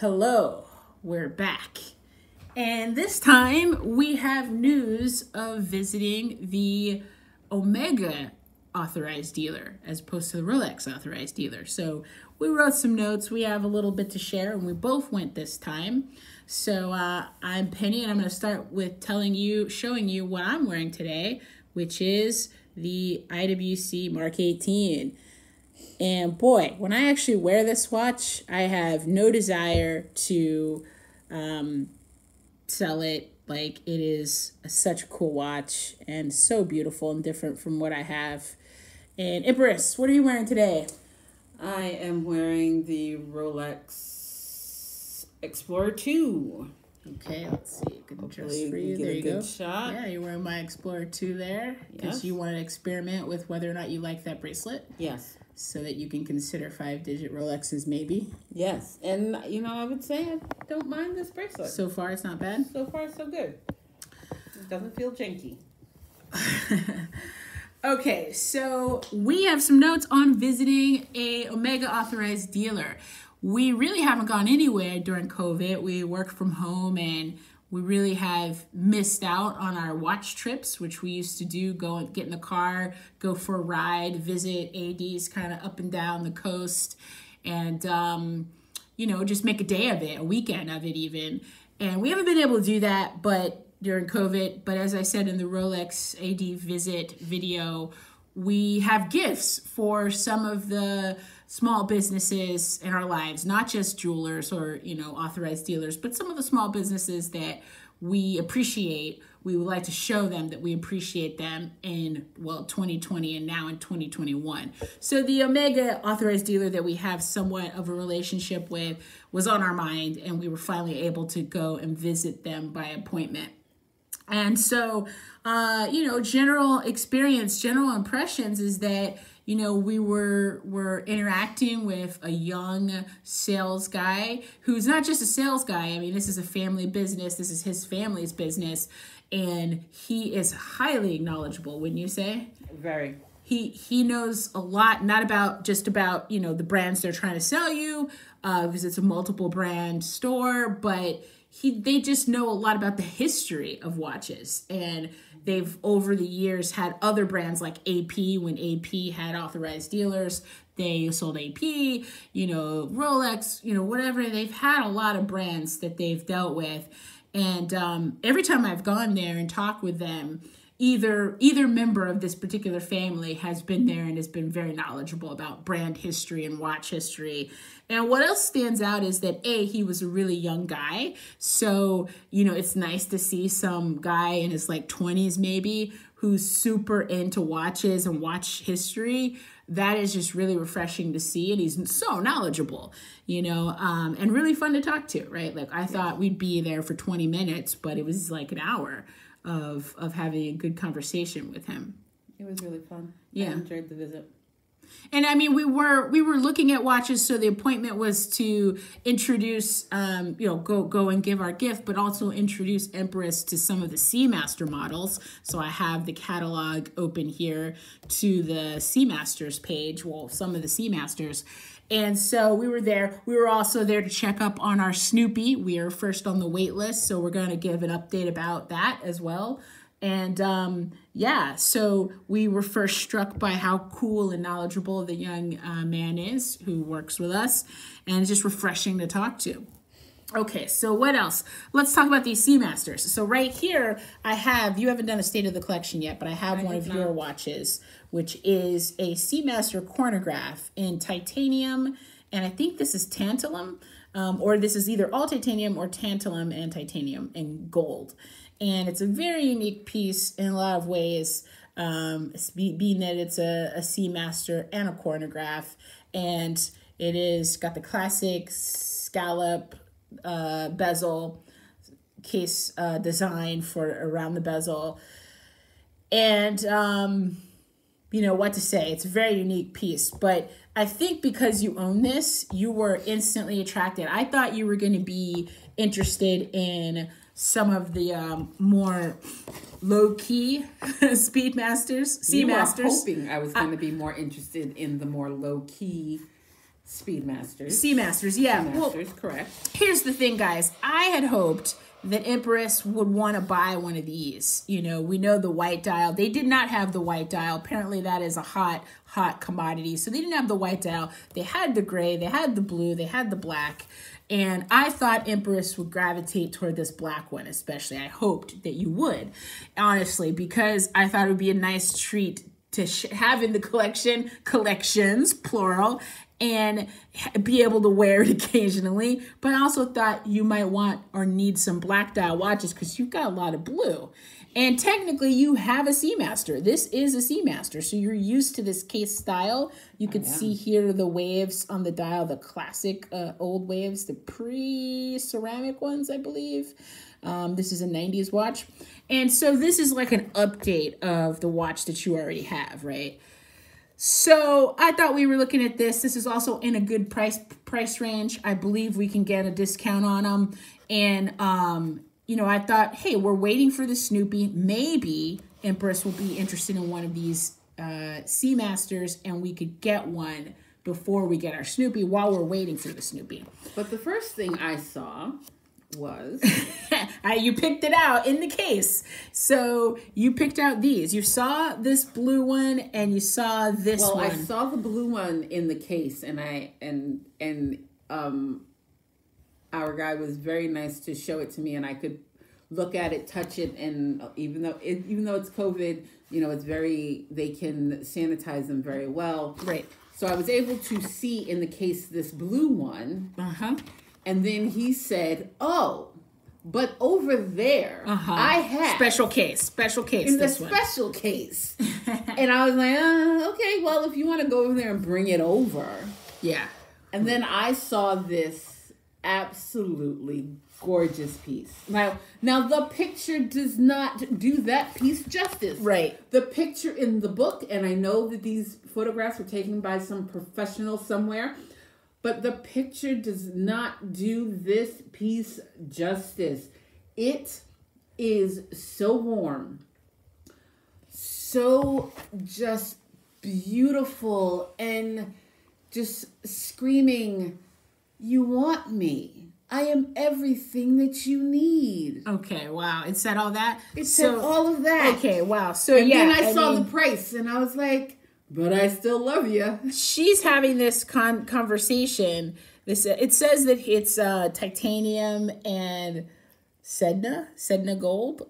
Hello, we're back. And this time we have news of visiting the Omega authorized dealer as opposed to the Rolex authorized dealer. So we wrote some notes. We have a little bit to share, and we both went this time. So I'm Penny, and I'm going to start with showing you what I'm wearing today, which is the IWC Mark 18. And boy, when I actually wear this watch, I have no desire to sell it. Like, it is such a cool watch and so beautiful and different from what I have. And Empress, what are you wearing today? I am wearing the Rolex Explorer 2. Okay, let's see. Good adjust for you. you. There you go. Shot. Yeah, you're wearing my Explorer 2 there because you want to experiment with whether or not you like that bracelet. Yes. So that you can consider 5-digit Rolexes maybe. Yes. And, I would say I don't mind this bracelet. So far, it's not bad? So far, so good. It doesn't feel janky. Okay, so we have some notes on visiting a Omega authorized dealer. We really haven't gone anywhere during COVID. We work from home, and we really have missed out on our watch trips, which we used to do, go and get in the car, go for a ride, visit ADs kind of up and down the coast, and, just make a day of it, a weekend of it even. And we haven't been able to do that during COVID. But as I said in the Rolex AD visit video, we have gifts for some of the small businesses in our lives, not just jewelers or, authorized dealers, but some of the small businesses that we appreciate. We would like to show them that we appreciate them in, 2020 and now in 2021. So the Omega authorized dealer that we have somewhat of a relationship with was on our mind, and we were finally able to go and visit them by appointment. And so, general impressions is that, we were interacting with a young sales guy who's not just a sales guy. I mean, this is a family business. This is his family's business. And he is highly knowledgeable, wouldn't you say? Very. He knows a lot, not about the brands they're trying to sell you, because it's a multiple brand store, but they just know a lot about the history of watches. And they've, over the years, had other brands like AP. When AP had authorized dealers, they sold AP, Rolex, whatever. They've had a lot of brands that they've dealt with. And every time I've gone there and talked with them, either member of this particular family has been there and has been very knowledgeable about brand history and watch history. And what else stands out is that, he was a really young guy. So, it's nice to see some guy in his 20s maybe who's super into watches and watch history. That is just really refreshing to see. And he's so knowledgeable, and really fun to talk to, right? I thought we'd be there for 20 minutes, but it was an hour of having a good conversation with him. It was really fun. Yeah. I enjoyed the visit. And I mean, we were looking at watches, so the appointment was to introduce, go and give our gift, but also introduce Empress to some of the Seamaster models. So I have the catalog open here to the Seamasters page, some of the Seamasters. And so we were there. We were also there to check up on our Snoopy. We are first on the wait list, so we're going to give an update about that as well. And so we were first struck by how cool and knowledgeable the young man is who works with us, and it's just refreshing to talk to. Okay, so what else? Let's talk about these Seamasters. So right here, you haven't done a state of the collection yet, but I have one of your watches, which is a Seamaster chronograph in titanium, and I think this is tantalum, or this is either all titanium or tantalum and titanium and gold. And it's a very unique piece in a lot of ways, being that it's a Seamaster and a chronograph. And it is got the classic scallop bezel case design for around the bezel. And, what to say? It's a very unique piece. But I think because you own this, you were instantly attracted. I thought you were going to be interested in some of the more low-key Seamasters. You were hoping I was going to be more interested in the more low-key Speedmasters. Seamasters, yeah. Speedmasters, Well, correct. here's the thing, guys. I had hoped that Empress would want to buy one of these. You know, we know the white dial. They did not have the white dial. Apparently that is a hot commodity. So they didn't have the white dial. They had the gray, they had the blue, they had the black. And I thought Empress would gravitate toward this black one, especially. I hoped that you would, honestly, because I thought it would be a nice treat to have in the collections, plural, and be able to wear it occasionally. But I also thought you might want or need some black dial watches because you've got a lot of blue. And technically you have a Seamaster. This is a Seamaster. So you're used to this case style. You could see here the waves on the dial, the classic old waves, the pre-ceramic ones, I believe. This is a 90s watch. And so this is like an update of the watch that you already have, right? So I thought we were looking at this. This is also in a good price range. I believe we can get a discount on them. And, you know, I thought, hey, we're waiting for the Snoopy. Maybe Empress will be interested in one of these Seamasters and we could get one before we get our Snoopy while we're waiting for the Snoopy. But the first thing I saw was... you picked it out in the case. So you picked out these. You saw this blue one and you saw this one. Well, I saw the blue one in the case and our guy was very nice to show it to me and I could look at it, touch it, and even though it's COVID, you know, they can sanitize them very well. Right. So I was able to see in the case this blue one. Uh-huh. And then he said, "Oh, but over there, I have special case in the this one. special case." And I was like, "Okay, well, if you want to go over there and bring it over." Yeah. And then I saw this absolutely gorgeous piece. Now the picture does not do that piece justice. Right. The picture in the book, and I know that these photographs were taken by some professional somewhere, but the picture does not do this piece justice. It is so warm, so just beautiful, and just screaming, "You want me. I am everything that you need." Okay, wow. It said all that? It said all of that. Okay, wow. So and yeah. then I saw the price, and I was like, "But I still love you." She's having this conversation. It says that it's titanium and Sedna gold.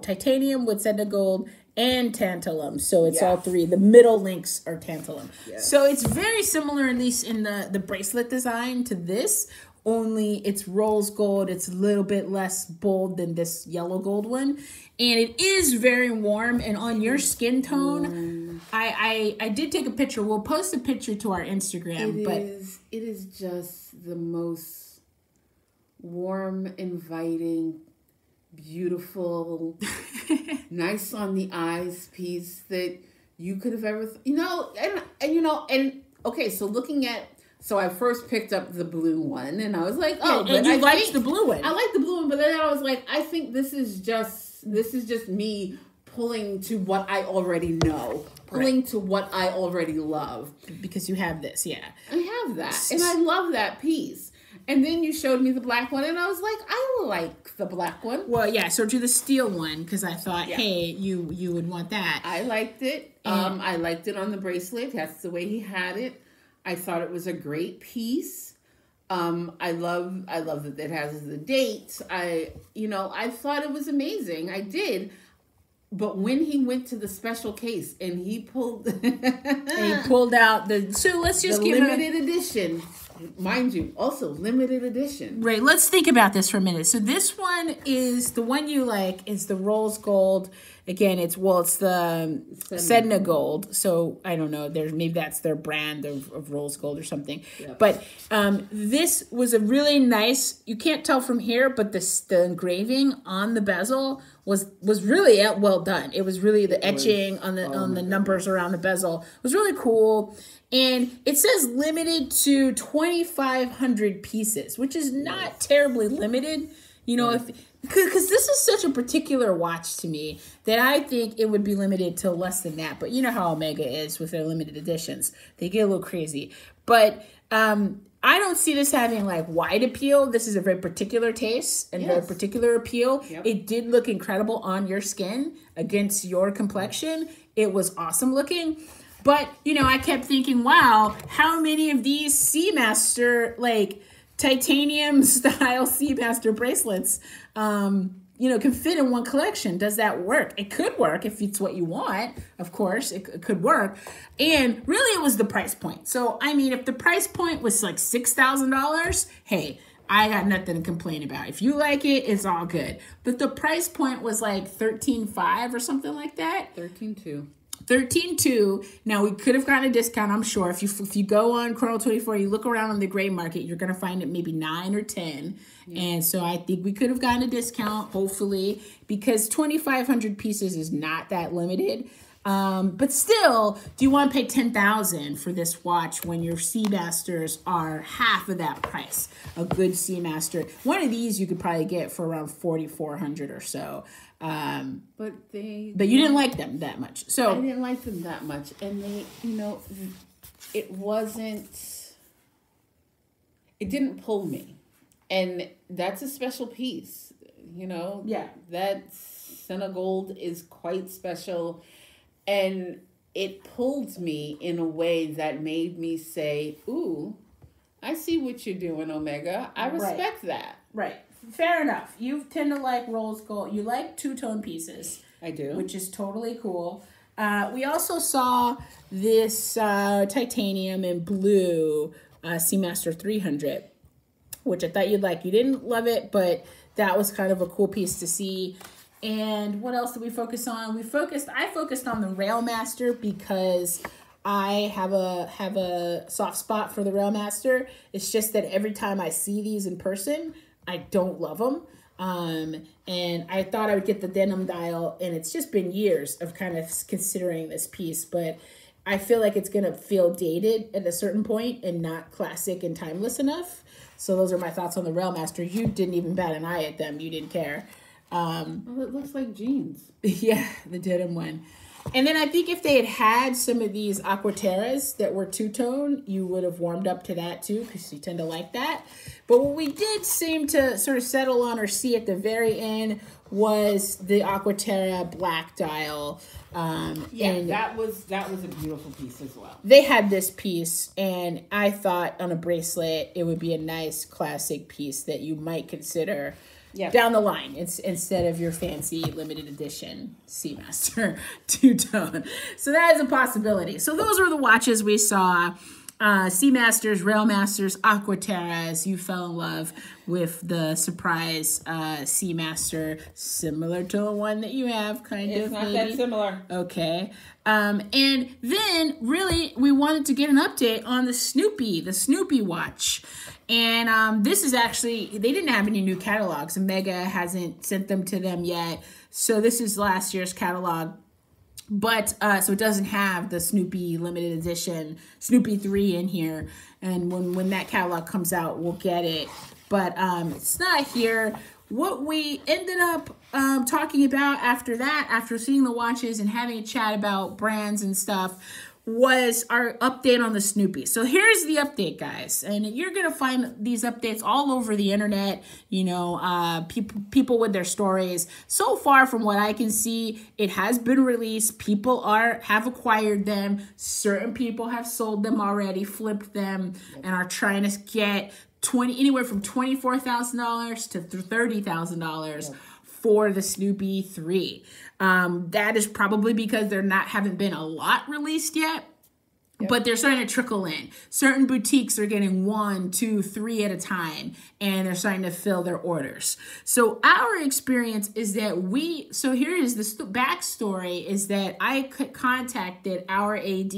Titanium with Sedna gold and tantalum. So it's all three. The middle links are tantalum. Yes. So it's very similar, at least in the bracelet design, to this. Only it's rose gold. It's a little bit less bold than this yellow gold one. And it is very warm. And on your skin tone, I did take a picture. We'll post a picture to our Instagram. It is just the most warm, inviting, beautiful, nice on the eyes piece that you could have ever, okay, so so I first picked up the blue one and I was like, and you liked the blue one. I like the blue one, but then I was like, I think this is just me pulling to what I already know, to what I already love. Because you have this, yeah. I have that, and I love that piece. And then you showed me the black one, and I was like, I like the black one. Well, yeah, so do the steel one, because I thought, hey, you would want that. I liked it. I liked it on the bracelet. That's the way he had it. I thought it was a great piece. I love that it has the date. I thought it was amazing. I did. But when he went to the special case and he pulled out so let's just give limited edition. Mind you, also limited edition. Right, let's think about this for a minute. So this one is, the one you like is the rose gold. Again, it's the Sedna gold. So I don't know, maybe that's their brand of rose gold or something. Yep. But this was a really nice, you can't tell from here, but the engraving on the bezel was really well done. It was really the etching on the numbers around the bezel was really cool. And it says limited to 2,500 pieces, which is not terribly limited. You know, because this is such a particular watch to me that I think it would be limited to less than that. But you know how Omega is with their limited editions. They get a little crazy. But I don't see this having like wide appeal. This is a very particular taste and very particular appeal. Yep. It did look incredible on your skin against your complexion. It was awesome looking. But, you know, I kept thinking, wow, how many of these Seamaster, like titanium style Seamaster bracelets, you know, can fit in one collection? Does that work? It could work if it's what you want. Of course, it could work. And really, it was the price point. So, I mean, if the price point was like $6,000, hey, I got nothing to complain about. If you like it, it's all good. But the price point was like $13,500 or something like that. $13,200. $13,200. Now we could have gotten a discount, I'm sure. If you go on Chrono24, you look around on the gray market, you're gonna find it maybe $9 or $10. Yeah. And so I think we could have gotten a discount, hopefully, because 2,500 pieces is not that limited. But still, do you want to pay $10,000 for this watch when your Seamasters are half of that price? A good Seamaster, one of these you could probably get for around $4,400 or so. But you didn't like them that much. So I didn't like them that much, and they, you know, it didn't pull me, and that's a special piece, you know. Yeah, that Senna Gold is quite special, and it pulled me in a way that made me say, "Ooh, I see what you're doing, Omega. I respect that." Right. Fair enough. You tend to like rose gold. You like two-tone pieces. I do. Which is totally cool. We also saw this titanium and blue Seamaster 300, which I thought you'd like. You didn't love it, but that was kind of a cool piece to see. And what else did we focus on? I focused on the Railmaster because I have a soft spot for the Railmaster. It's just that every time I see these in person, I don't love them. And I thought I would get the denim dial, and it's just been years of kind of considering this piece, but I feel like it's going to feel dated at a certain point and not classic and timeless enough. So those are my thoughts on the Railmaster. You didn't even bat an eye at them. You didn't care. Well, it looks like jeans. Yeah, the denim one. And then I think if they had some of these Aquaterras that were two-tone, you would have warmed up to that too, because you tend to like that. But what we did seem to sort of settle on or see at the very end was the Aquaterra black dial. And that was a beautiful piece as well. They had this piece, and I thought on a bracelet it would be a nice classic piece that you might consider down the line, instead of your fancy limited edition Seamaster two-tone. So that is a possibility. So those were the watches we saw. Seamasters, Railmasters, Aquaterras. You fell in love with the surprise Seamaster, similar to the one that you have, kind of. It's not that similar. Okay. And then, really, we wanted to get an update on the Snoopy watch. And this is actually, they didn't have any new catalogs. Omega hasn't sent them to them yet. So this is last year's catalog. But, so it doesn't have the Snoopy limited edition, Snoopy 3 in here. And when that catalog comes out, we'll get it. But it's not here. What we ended up talking about after that, after seeing the watches and having a chat about brands and stuff, was our update on the Snoopy. So here's the update, guys. And you're going to find these updates all over the internet, you know, people with their stories. So far, from what I can see, it has been released. People have acquired them. Certain people have sold them already, flipped them, and are trying to get anywhere from $24,000 to $30,000 for the Snoopy 3. That is probably because haven't been a lot released yet, but they're starting to trickle in. Certain boutiques are getting 1, 2, 3 at a time, and they're starting to fill their orders. So our experience is that so here is the backstory, is that I contacted our AD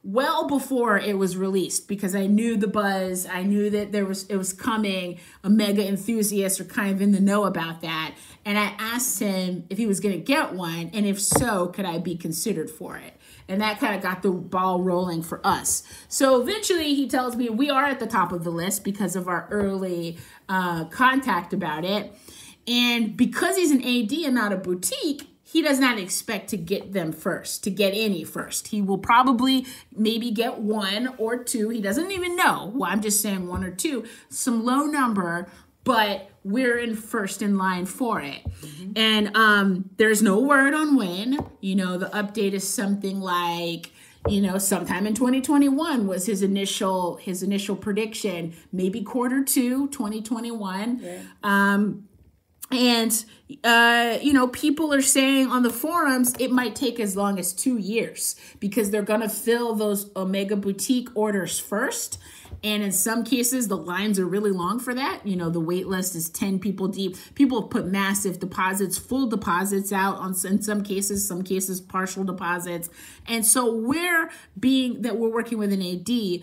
well before it was released, because I knew the buzz. I knew that it was coming. Omega enthusiasts are kind of in the know about that. And I asked him if he was going to get one, and if so, could I be considered for it? And that kind of got the ball rolling for us. So eventually he tells me we are at the top of the list because of our early contact about it. And because he's an AD and not a boutique, he does not expect to get them first, to get any first. He will probably maybe get 1 or 2. He doesn't even know. Well, I'm just saying 1 or 2, some low number, but we're in first in line for it. Mm-hmm. And there's no word on when. You know, the update is something like, you know, sometime in 2021 was his initial prediction, maybe Q2 2021. Yeah. And, you know, people are saying on the forums, it might take as long as 2 years because they're going to fill those Omega Boutique orders first. And in some cases, the lines are really long for that. You know, the wait list is 10 people deep. People have put massive deposits, full deposits out in some cases partial deposits. And so we're working with an AD,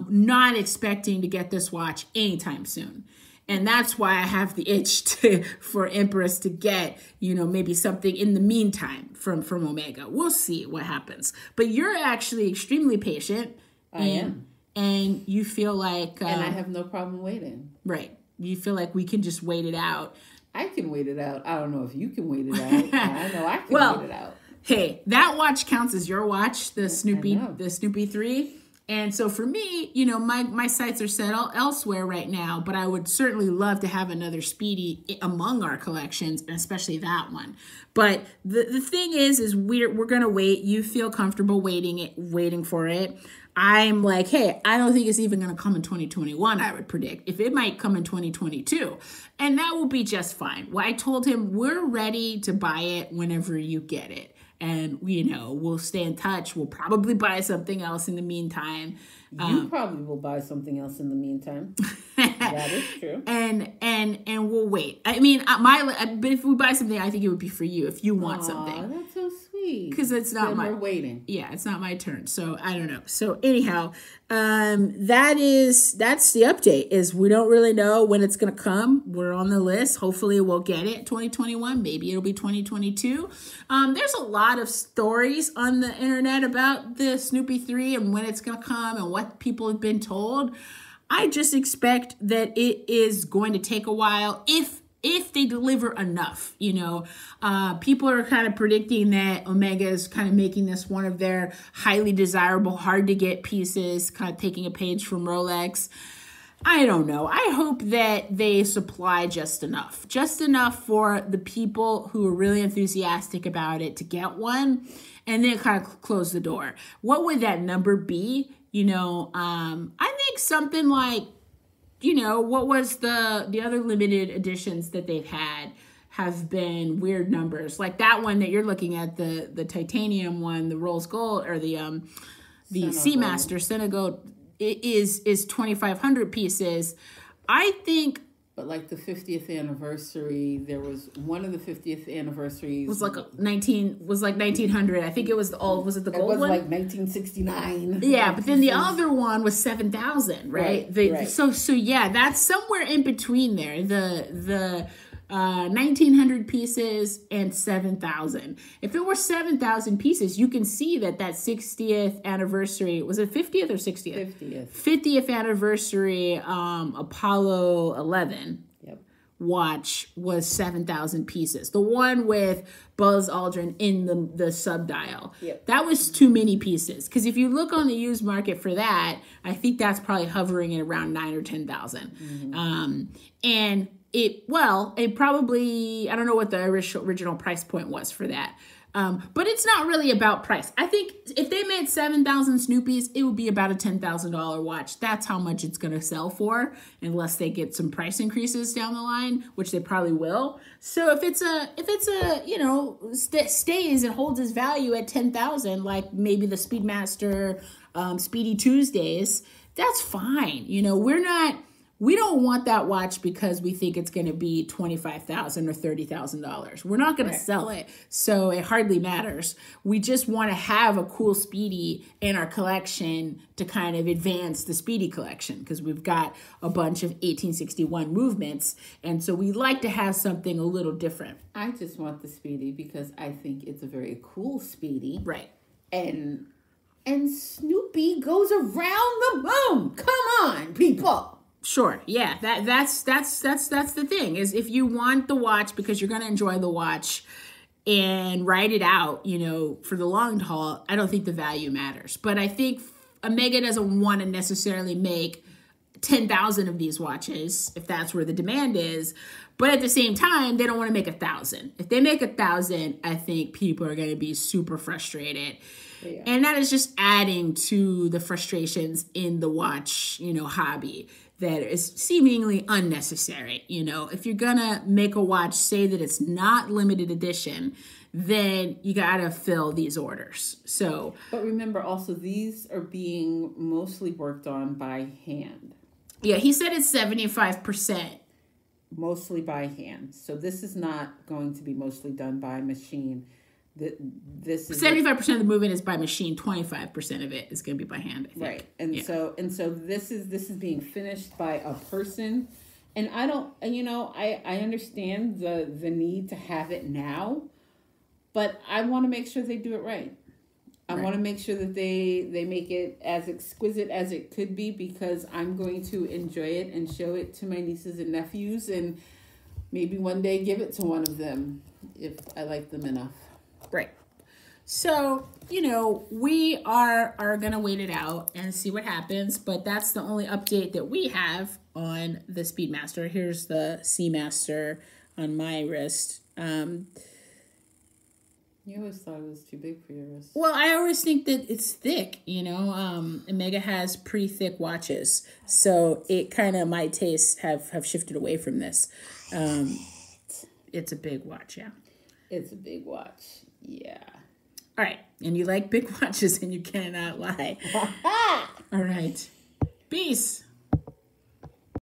not expecting to get this watch anytime soon. And that's why I have the itch for Empress to get, you know, maybe something in the meantime from Omega. We'll see what happens. But you're actually extremely patient. I am. And you feel like... and I have no problem waiting. Right. You feel like we can just wait it out. I can wait it out. I don't know if you can wait it out. I know I can wait it out. Hey, that watch counts as your watch, the Snoopy 3. And so for me, you know, my sights are set elsewhere right now, but I would certainly love to have another Speedy among our collections, and especially that one. But the thing is we're going to wait. You feel comfortable waiting for it. I'm like, hey, I don't think it's even going to come in 2021, I would predict. If it might come in 2022, and that will be just fine. Well, I told him we're ready to buy it whenever you get it. And, you know, we'll stay in touch. We'll probably buy something else in the meantime. You probably will buy something else in the meantime. That is true. And we'll wait. I mean, but if we buy something, I think it would be for you if you want something. That's so sweet. Because it's not we're waiting. Yeah, it's not my turn. So I don't know. So anyhow, that's the update. Is we don't really know when it's gonna come. We're on the list. Hopefully we'll get it 2021. Maybe it'll be 2022. There's a lot of stories on the internet about the Snoopy 3 and when it's gonna come and what people have been told. I just expect that it is going to take a while if they deliver enough. You know, people are kind of predicting that Omega is kind of making this one of their highly desirable, hard to get pieces, kind of taking a page from Rolex. I don't know. I hope that they supply just enough for the people who are really enthusiastic about it to get one, and then kind of close the door. What would that number be? You know, I think something like, you know, what was the other limited editions that they've had have been weird numbers. Like that one that you're looking at, the titanium one, the Rolls Gold, or the Seamaster Senegal, is 2,500 pieces. I think... But like the 50th anniversary, there was one of the 50th anniversaries was like 1900. I think it was the gold one? It was like 1969. Yeah, but then the other one was 7,000, right? Right. So yeah, that's somewhere in between there. The 1,900 pieces and 7,000. If it were 7,000 pieces, you can see that 60th anniversary, was it 50th or 60th? 50th anniversary Apollo 11 watch was 7,000 pieces. The one with Buzz Aldrin in the subdial. Yep. That was too many pieces. Because if you look on the used market for that, I think that's probably hovering at around 9,000 or 10,000. Mm-hmm. And it probably, I don't know what the original price point was for that. But it's not really about price. I think if they made 7,000 Snoopies, it would be about a $10,000 watch. That's how much it's going to sell for, unless they get some price increases down the line, which they probably will. So if it's a you know, stays and holds its value at 10,000, like maybe the Speedmaster Speedy Tuesdays, that's fine. You know, we don't want that watch because we think it's going to be $25,000 or $30,000. We're not going to sell it, so it hardly matters. We just want to have a cool Speedy in our collection to kind of advance the Speedy collection, because we've got a bunch of 1861 movements, and so we like to have something a little different. I just want the Speedy because I think it's a very cool Speedy. Right. and Snoopy goes around the moon. Come on, people. Sure. Yeah. That's the thing, is if you want the watch because you're going to enjoy the watch and ride it out, you know, for the long haul, I don't think the value matters. But I think Omega doesn't want to necessarily make 10,000 of these watches if that's where the demand is. But at the same time, they don't want to make 1,000. If they make 1,000, I think people are going to be super frustrated. Yeah. And that is just adding to the frustrations in the watch, you know, hobby that is seemingly unnecessary. You know, if you're going to make a watch, say that it's not limited edition, then you got to fill these orders. So, but remember also, these are being mostly worked on by hand. Yeah, he said it's 75%. Mostly by hand. So this is not going to be mostly done by machine. This is 75% of the movement is by machine. 25% of it is going to be by hand, I think. Right, and so this is being finished by a person, and I don't, you know, I understand the need to have it now, but I want to make sure they do it right. I want to make sure that they make it as exquisite as it could be, because I'm going to enjoy it and show it to my nieces and nephews, and maybe one day give it to one of them if I like them enough. Right. So, you know, we are going to wait it out and see what happens, but that's the only update that we have on the Speedmaster. Here's the Seamaster on my wrist. You always thought it was too big for your wrist. Well, I always think that it's thick, you know. Omega has pretty thick watches, so it kind of, my tastes have shifted away from this. It's a big watch, yeah. It's a big watch, yeah. All right, and you like big watches, and you cannot lie. All right, peace.